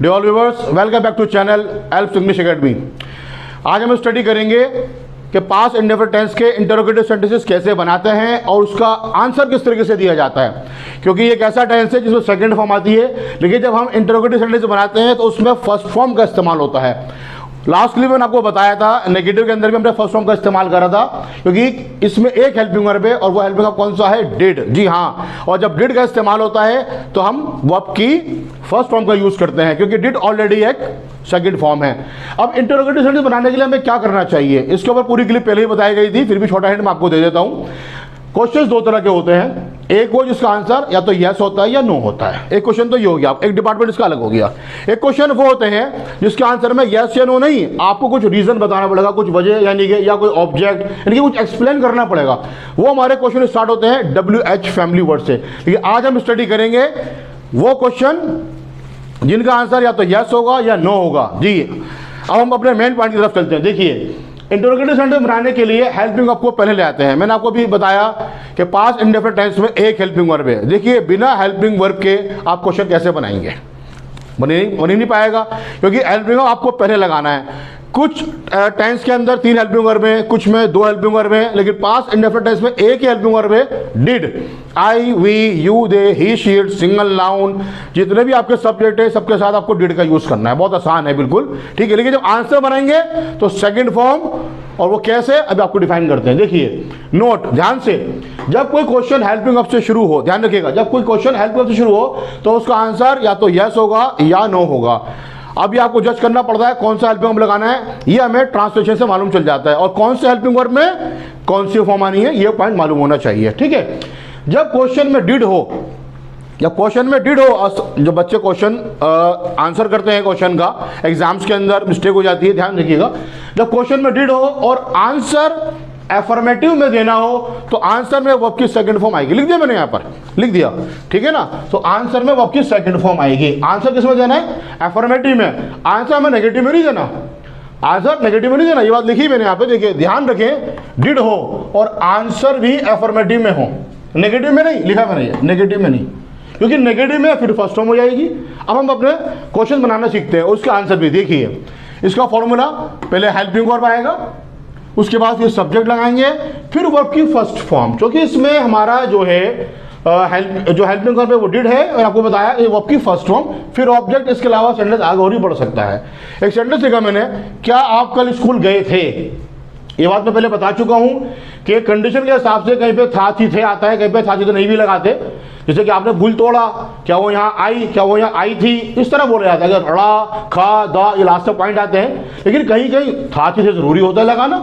Dear all viewers, welcome back to channel Alps English academy. आज हम study करेंगे कि पास्ट इंडेफिनिट टेंस के इंटरोगेटिव सेंटेंसेस कैसे बनाते हैं और उसका आंसर किस तरीके से दिया जाता है, क्योंकि ये एक ऐसा टेंस है जिसमें सेकंड फॉर्म आती है, लेकिन जब हम इंटरोगेटिव सेंटेंस बनाते हैं तो उसमें फर्स्ट फॉर्म का इस्तेमाल होता है। लास्ट क्लिप मैंने आपको बताया था, नेगेटिव के अंदर भी हमने फर्स्ट फॉर्म का इस्तेमाल करा था, क्योंकि इसमें एक हेल्पिंग वर्ब है और वो हेल्पिंग वर्ब कौन सा है? डिड। जी हाँ, और जब डिड का इस्तेमाल होता है तो हम वर्ब की फर्स्ट फॉर्म का यूज करते हैं, क्योंकि डिड ऑलरेडी एक सेकंड फॉर्म है। अब इंटरोगेटिव सेंटेंस बनाने के लिए हमें क्या करना चाहिए, इसके ऊपर पूरी क्लिप पहले ही बताई गई थी, फिर भी छोटा हिंट मैं आपको दे देता हूँ। क्वेश्चंस दो तरह के होते हैं, एक वो जिसका आंसर या तो यस होता है या नो होता है। एक क्वेश्चन तो ये हो गया, एक डिपार्टमेंट इसका अलग हो गया। एक क्वेश्चन वो होते हैं जिसके आंसर में यस या नो नहीं, आपको कुछ रीजन बताना पड़ेगा, कुछ वजह यानी कि या कोई ऑब्जेक्ट यानी कि कुछ एक्सप्लेन करना पड़ेगा। वो हमारे क्वेश्चन स्टार्ट होते हैं WH फैमिली वर्ड से। लेकिन आज हम स्टडी करेंगे वो क्वेश्चन जिनका आंसर या तो यस होगा या नो होगा। जी, अब हम अपने मेन पॉइंट की तरफ चलते हैं। देखिए, इंटरोगेटिव सेंटेंस बनाने के लिए हेल्पिंग वर्ब को पहले ले आते हैं। मैंने आपको भी बताया कि पास्ट इंडेफिनिट टेंस में एक हेल्पिंग वर्ब है। देखिए, बिना हेल्पिंग वर्ब के आप क्वेश्चन कैसे बनाएंगे? बन ही नहीं पाएगा, क्योंकि हेल्पिंग वर्ब आपको पहले लगाना है। कुछ टेंस के अंदर 3 हेल्पिंग वर्ब हैं, कुछ में 2 हेल्पिंग वर्ब हैं, लेकिन पास्ट इंडेफिनिट टेंस में एक ही हेल्पिंग वर्ब है, did. I, we, you, they, he, she, it, single noun, जितने भी आपके सब्जेक्ट है सबके साथ आपको डिड का यूज करना है। बहुत आसान है, बिल्कुल ठीक है। लेकिन जब आंसर बनाएंगे तो सेकंड फॉर्म, और वो कैसे अभी आपको डिफाइन करते हैं। देखिए, नोट ध्यान से, जब कोई क्वेश्चन हेल्पिंग वर्ब से शुरू हो, ध्यान रखिएगा, जब कोई क्वेश्चन हेल्पिंग वर्ब से शुरू हो तो उसका आंसर या तो यस होगा या नो होगा। अभी आपको जज करना पड़ता है कौन सा हेल्पिंग वर्ब लगाना है, ये हमें ट्रांसलेशन से मालूम चल जाता है, और कौन से हेल्पिंग वर्ब में कौन सी फॉर्म आनी है ये पॉइंट मालूम होना चाहिए। ठीक है, जब क्वेश्चन में डिड हो, जब क्वेश्चन में डिड हो, जो बच्चे क्वेश्चन आंसर करते हैं क्वेश्चन का, एग्जाम्स के अंदर मिस्टेक हो जाती है, ध्यान रखिएगा। जब क्वेश्चन में डिड हो और आंसर एफर्मेटिव में देना हो तो आंसर में वर्ब की सेकंड फॉर्म आएगी। लिख दिया मैंने, यहाँ पर लिख दिया, ठीक है ना। तो आंसर में वर्ब की सेकंड फॉर्म आएगी। आंसर किस में देना है? एफर्मेटिव में। आंसर हमें नेगेटिव में नहीं देना, आंसर नेगेटिव में नहीं देना, ये बात लिखी मैंने यहाँ पे। देखिए, ध्यान रखें, डिड हो और आंसर भी एफर्मेटिव में हो, नेगेटिव में नहीं लिखा मैंने, ये नेगेटिव में नहीं, क्योंकि नेगेटिव में फिर फर्स्ट फॉर्म हो जाएगी। अब हम अपने क्वेश्चन बनाना सीखते हैं, उसका आंसर भी देखिए। इसका फॉर्मूला, पहले हेल्पिंग वर्ब आएगा, उसके बाद फिर सब्जेक्ट लगाएंगे, फिर वर्ब की फर्स्ट फॉर्म, क्योंकि इसमें हमारा जो है हेल्पिंग वर्ब है वो डिड है, और आपको बताया ये वर्ब की फर्स्ट फॉर्म, फिर ऑब्जेक्ट। इसके अलावा सेंटेंस आगे और ही बढ़ सकता है। एक सेंटेंस लिखा मैंने, क्या आप कल स्कूल गए थे? ये बात मैं पहले बता चुका हूं कि कंडीशन के हिसाब से कहीं पे था थी थे आता है, कहीं पे था थी तो नहीं भी लगाते। जैसे कि आपने भूल तोड़ा, क्या वो यहाँ आई, क्या वो यहाँ आई थी, इस तरह बोला जाता है। अगर ड़ा, खा, दा, ये लास्ट तक पॉइंट आते हैं, लेकिन कहीं कहीं था थी थे जरूरी होता है लगाना,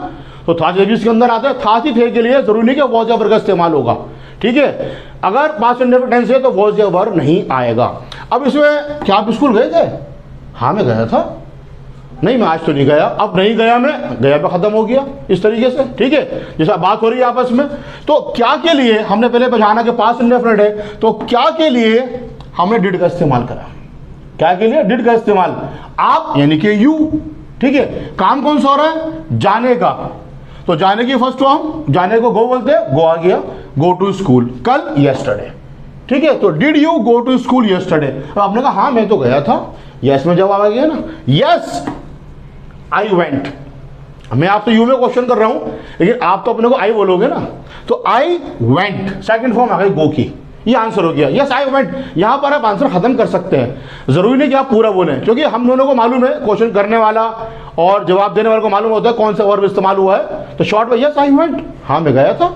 तो था थी इसके अंदर आता है। था थी थे के लिए जरूरी नहीं कि वॉज या वर्ब का इस्तेमाल होगा, ठीक है। अगर पास्ट इंडेफिनिट टेंस है तो वॉज या वर्ब नहीं आएगा। अब इसमें क्या आप स्कूल गए थे? हाँ मैं गया था। नहीं मैं आज तो नहीं गया, अब नहीं गया मैं, गया पे खत्म हो गया, इस तरीके से, ठीक है। जैसा बात हो रही है आपस में, तो क्या के लिए हमने पहले पहचाना कि पास्ट इंडेफिनिट है, तो क्या के लिए हमने डिड का इस्तेमाल करा? क्या के लिए डिड का इस्तेमाल? आप यानी कि यू, ठीक है। काम कौन सा हो रहा है? जाने का, तो जाने की फर्स्ट फॉर्म, जाने को गो बोलते हैं, गो आ गया, गो टू स्कूल, कल यस्टरडे, ठीक है। तो did you go to school yesterday? अब आपने कहा हाँ मैं तो गया था, यस में जवाब आ गया ना, यस आई वेंट। मैं आपसे यू में क्वेश्चन कर रहा हूं, लेकिन आप तो अपने को आई बोलोगे ना, तो आई वेंट, सेकंड फॉर्म आ गई गो की, ये आंसर हो गया, यस आई वेंट। यहां पर आप आंसर खत्म कर सकते हैं, जरूरी नहीं कि आप पूरा बोलें, क्योंकि हम दोनों को मालूम है, क्वेश्चन करने वाला और जवाब देने वाले को मालूम होता है कौन सा वर्ब इस्तेमाल हुआ है। तो शॉर्ट में यस आई वेंट, हाँ मैं गया था।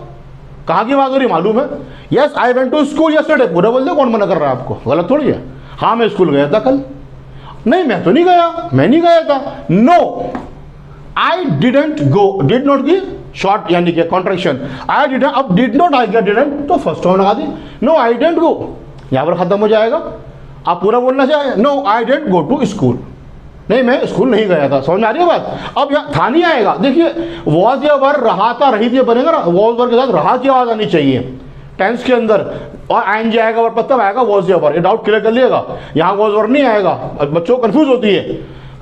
कहाँ की बात हो रही मालूम है? Yes I went to school yesterday, पूरा बोल दो, कौन मना कर रहा है आपको? गलत थोड़ी है। हाँ मैं स्कूल गया था कल। नहीं मैं तो नहीं गया, मैं नहीं गया था। No I didn't go, did not की शॉर्ट यानी कि कॉन्ट्रैक्शन, आई डिडंट, अब डिड नॉट आ गया डिडंट, तो फर्स्ट फॉर्म लगा दी, नो आई डिडंट गो, यहां पर खत्म हो जाएगा। आप पूरा बोलना चाहिए, no I didn't go to school, नहीं मैं स्कूल नहीं गया था। समझ में आ रही है बात? अब यहाँ था नहीं आएगा। देखिए, वॉज या वर्ब, रहा था, रही थी बनेगा ना, वॉज वर्ब के साथ रहा की आवाज आनी चाहिए टेंस के अंदर, और आएंगे आएगा वर्ब तब आएगा वॉज या वर्ब। ये डाउट क्लियर कर लिएगा, यहाँ वॉज वर्ब नहीं आएगा। बच्चों को कंफ्यूज होती है,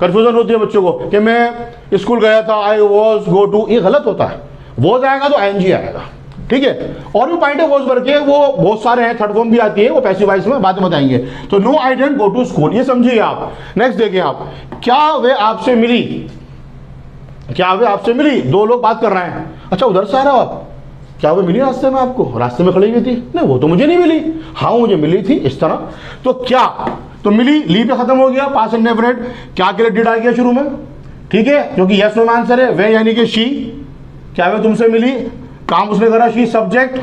कंफ्यूजन होती है बच्चों को कि मैं स्कूल गया था, आई वॉज गो टू, ये गलत होता है। वॉज आएगा तो आएंगे आएगा, ठीक है। और भी पॉइंट है वॉइस वर्क के, वो बहुत सारे हैं, थर्ड फॉर्म भी आती है, वो पैसिव वॉइस में बाद में बताएंगे। तो no I didn't go to school, ये समझिए आप। नेक्स्ट देखिए आप, क्या वे आपसे मिली, क्या वे आपसे मिली, दो लोग बात कर रहे हैं, अच्छा उधर से आ रहे हो आप, क्या वो मिली रास्ते में आपको, रास्ते में खड़ी हुई थी, नहीं वो तो मुझे नहीं मिली, हाँ मुझे मिली थी, इस तरह। तो क्या, तो मिली, ली पे खत्म हो गया, पास्ट इंडेफिनिट, क्या के लिए डिड आ गया शुरू में, ठीक है, क्योंकि यस नो में आंसर है। वे यानी कि शी, क्या वे तुमसे मिली, काम उसने करा, शी सब्जेक्ट,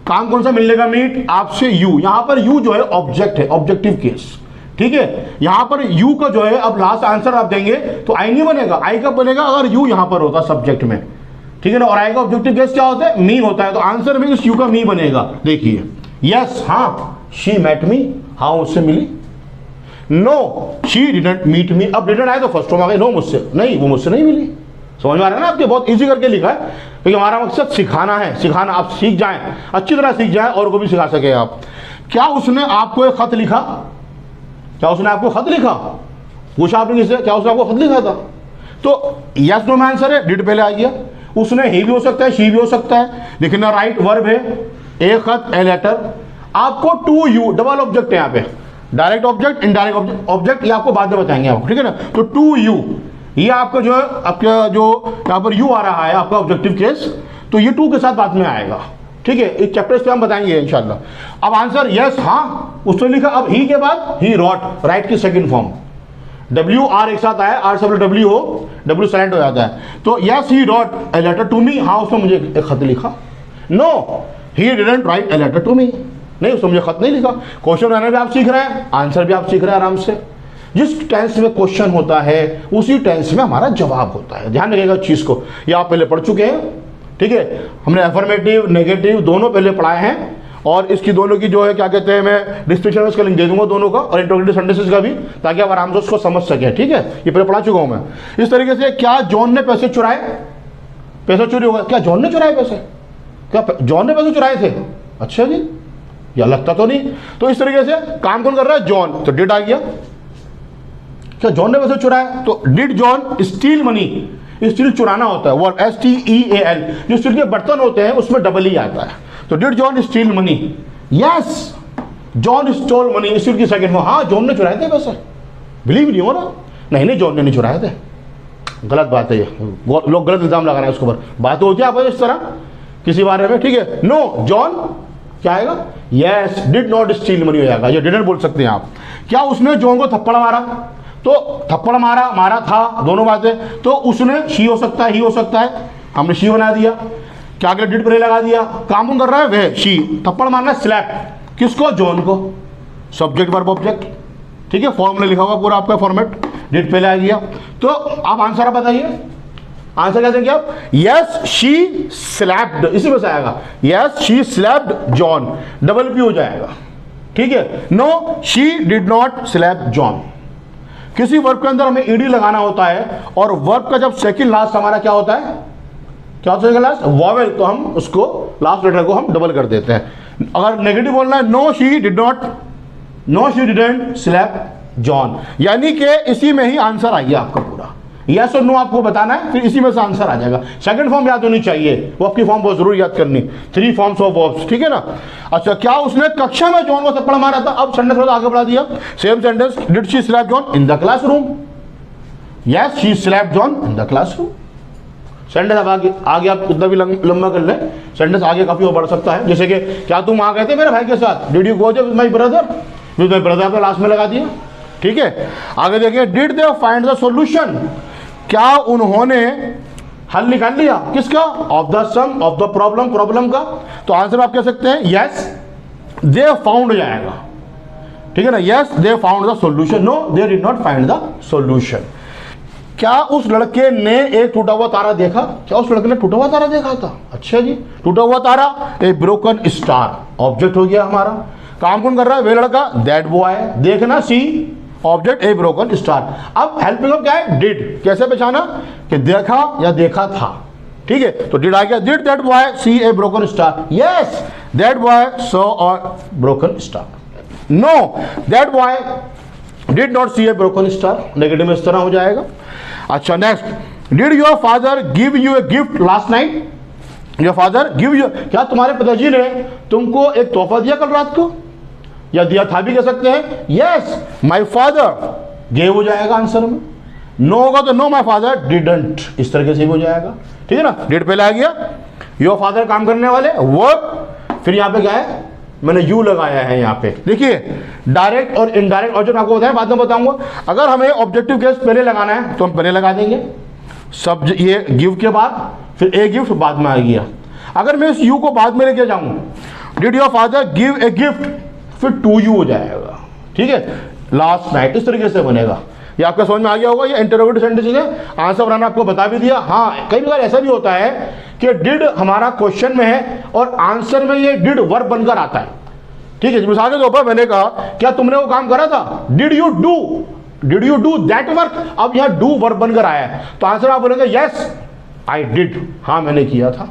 काम कौन सा, मिलने का, मीट, आपसे यू, यहां पर यू जो है ऑब्जेक्ट है, ऑब्जेक्टिव केस, ठीक है। यहां पर यू का जो है, अब लास्ट आंसर आप देंगे तो आई नहीं बनेगा, आई कब बनेगा, अगर यू यहां पर होता सब्जेक्ट में, ठीक है ना। और आई का ऑब्जेक्टिव केस क्या होता है, मी होता है, तो आंसर में इस यू का मी बनेगा। देखिए, यस हाँ, शी मेट मी, हाँ उससे मिली, no she didn't meet me, अब डिडंट आए तो फर्स्ट फॉर्म आ गई, नो मुझसे नहीं, वो मुझसे नहीं मिली। समझ में आ रहा है ना आपके, बहुत इजी करके लिखा है, क्योंकि हमारा मकसद सिखाना है, सिखाना, आप सीख जाएं, अच्छी तरह सीख जाएं और को भी सिखा सके आप। क्या उसने आपको एक खत लिखा, क्या उसने आपको खत लिखा, पूछा आपने किससे, क्या उसने आपको खत लिखा था, तो यस नो में आंसर है, डिड पहले आ गया। उसने ही भी हो सकता है, शी भी हो सकता है, लेकिन ना राइट वर्ब है, एक खत, ए लेटर। आपको टू यू, डबल ऑब्जेक्ट है यहाँ पे, डायरेक्ट ऑब्जेक्ट, इनडायरेक्ट ऑब्जेक्ट, ये आपको बाद में बताएंगे आपको, ठीक है ना। तो टू यू, ये आपका जो है, आपका जो यहाँ पर यू आ रहा है आपका ऑब्जेक्टिव केस, तो ये टू के साथ बाद में आएगा, ठीक है। इस चैप्टर पे हम बताएंगे इंशाल्लाह। अब आंसर यस हाँ उसने लिखा, अब ही के बाद ही रॉट, राइट की सेकंड फॉर्म, डब्ल्यू आर एक साथ आया, आर सब डब्ल्यू हो, डब्ल्यू साइलेंट हो जाता है, तो yes he wrote a letter to me, हाँ उसने मुझे एक खत लिखा। No he didn't write a letter to me, नहीं उसने मुझे खत नहीं लिखा। क्वेश्चन बनाना भी आप सीख रहे हैं, आंसर भी आप सीख रहे हैं आराम से। जिस टेंस में क्वेश्चन होता है उसी टेंस में हमारा जवाब होता है, ध्यान रखिएगा इस चीज को, ये आप पहले पढ़ चुके हैं, ठीक है। हमने अफर्मेटिव नेगेटिव दोनों पहले पढ़ाए हैं, और इसकी दोनों की जो है क्या कहते हैं, मैं डिस्क्रिप्शन में इसका लिंक दे दूंगा दोनों का, और इंट्रोगेटिव सेंटेंसेस का भी, ताकि आप आराम से उसको समझ सकें, ठीक है। ये पहले पढ़ा चुका हूं मैं। इस तरीके से, क्या जॉन ने पैसे चुराए, पैसा चोरी होगा, क्या जॉन ने चुराए पैसे, क्या जॉन ने पैसे चुराए थे, अच्छा जी या लगता तो नहीं। तो इस तरीके से काम कौन कर रहा है, जॉन, तो डिड आ गया। क्या जॉन ने पैसे चुराए, तो did John steal money, steel चुराना होता है वर्ड, STEAL, जो स्टील के बर्तन होते हैं उसमें डबल ही आता है, तो did John steal money, yes John stole money, steal की सेकंड में, हाँ जॉन ने चुराए थे पैसे, बिलीव नहीं हो रहा, नहीं नहीं जॉन ने नहीं चुराए थे, गलत बात है ये, लोग गलत इल्जाम लगा रहे हैं उसके ऊपर, बात होती है आप इस तरह किसी बारे में, ठीक है। नो जॉन क्या आएगा, yes did not steel money हो जाएगा, ये डिडंट बोल सकते हैं आप। क्या उसने जॉन को थप्पड़ मारा, तो थप्पड़ मारा, मारा था, दोनों बातें, तो उसने शी हो सकता है, ही हो सकता है, हमने शी बना दिया, क्या अगले डिड पर लगा दिया, काम कौन कर रहा है, वह शी, थप्पड़ मारना स्लैप, किसको, जॉन को, सब्जेक्ट वर्ब ऑब्जेक्ट, ठीक है। फॉर्मूला लिखा हुआ पूरा आपका फॉर्मेट, डिड पहले आ गया। तो आप आंसर आप बताइए, आंसर क्या देंगे आप, यस शी स्लैप्ड, इसी में से आएगा, yes she slapped John, double P हो जाएगा, ठीक है। No she did not slap John. किसी वर्ब के अंदर हमें ईडी लगाना होता है, और वर्ब का जब सेकंड लास्ट हमारा क्या होता है, क्या होता है लास्ट, वॉवेल, तो हम उसको लास्ट लेटर को हम डबल कर देते हैं। अगर नेगेटिव बोलना है, no she did not, no she didn't slap John, यानी कि इसी में ही आंसर आइए आपका पूरा, यस और नो आपको बताना है, फिर इसी में से आंसर आ जाएगा। सेकंड फॉर्म याद होनी चाहिए, वो आपकी फॉर्म बहुत जरूर याद करनी, 3 फॉर्म्स ऑफ वर्ब्स, ठीक है ना। अच्छा, क्या उसने कक्षा में जॉन को थप्पड़ मारा था, अब सेंटेंस थोड़ा आगे बढ़ा दिया, same sentence, did she slap John in the classroom, yes she slap John in the classroom. Sentence अब आगे आप कितना भी लंबा कर ले, सेंटेंस आगे काफी और बढ़ सकता है, जैसे कि क्या तुम आ गए थे मेरे भाई के साथ, did you go with my brother, with my brother आपने लास्ट में लगा दिया, ठीक है। आगे देखिए, did they find the solution, क्या उन्होंने हल निकाल लिया, किसका, of the sum, of the problem, problem का, तो आंसर आप कह सकते हैं यस दे फाउंड हो जाएगा, ठीक है ना, yes they found the solution, no they did not find the solution. क्या उस लड़के ने एक टूटा हुआ तारा देखा, क्या उस लड़के ने टूटा हुआ तारा देखा था, अच्छा जी, टूटा हुआ तारा, ए ब्रोकन स्टार, ऑब्जेक्ट हो गया हमारा, काम कौन कर रहा है, वे लड़का, दैट बॉय, देखना सी, ऑब्जेक्ट ए ब्रोकन स्टार। अब हेल्पिंग ऑफ क्या है, डिड, कैसे पहचाना कि देखा या देखा था, ठीक है, तो डिड आ गया, did that boy see a broken star, yes that boy saw a broken star, no that boy did not see a broken star, negative में इस तरह हो जाएगा। अच्छा next, did your father give you a gift last night, your father give you, क्या तुम्हारे पिताजी ने तुमको एक तोहफा दिया कल रात को, या दिया था भी कह सकते हैं। यस माई फादर गेव हो जाएगा आंसर में, नो होगा तो नो माई फादर डिडंट, इस तरीके से हो जाएगा, ठीक है ना। डिड पहले आ गया, योर फादर काम करने वाले वर्ब, फिर यहाँ पे क्या है, मैंने यू लगाया है यहाँ पे। देखिए डायरेक्ट और इनडायरेक्ट ऑब्जेक्ट आपको बताया, बाद में बताऊंगा। अगर हमें ऑब्जेक्टिव केस पहले लगाना है तो हम पहले लगा देंगे, सब ये गिव के बाद फिर ए गिफ्ट बाद में आ गया। अगर मैं इस यू को बाद में लेके जाऊं, did your father give a gift, फिर टू यू हो जाएगा, ठीक है, लास्ट नाइट, इस तरीके से बनेगा। ये आपका समझ में आ गया होगा। ये इंटरोगेटिव सेंटेंसेस है, आंसर बनाना आपको बता भी दिया। हाँ कई बार ऐसा भी होता है कि डिड हमारा क्वेश्चन में है और आंसर में ये डिड वर्ब बनकर आता है, ठीक है। मिसाल के तौर पर मैंने कहा क्या तुमने वो काम करा था, did you do that work, अब यहाँ डू वर्ब बनकर आया है, तो आंसर आप बोलेंगे यस आई डिड, हाँ मैंने किया था।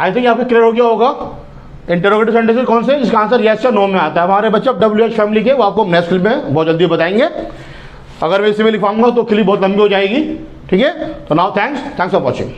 आई थिंक आपको क्लियर हो गया होगा इंटरोगेटिव सेंटेंसेस कौन से, जिसका आंसर यस या नो में आता है। हमारे बच्चे अब WH फैमिली के, वो आपको नेक्स्ट क्लिप में बहुत जल्दी बताएंगे। अगर मैं इसी में लिखवाऊंगा तो क्लिप बहुत लंबी हो जाएगी, ठीक है। तो नाउ थैंक्स फॉर वॉचिंग।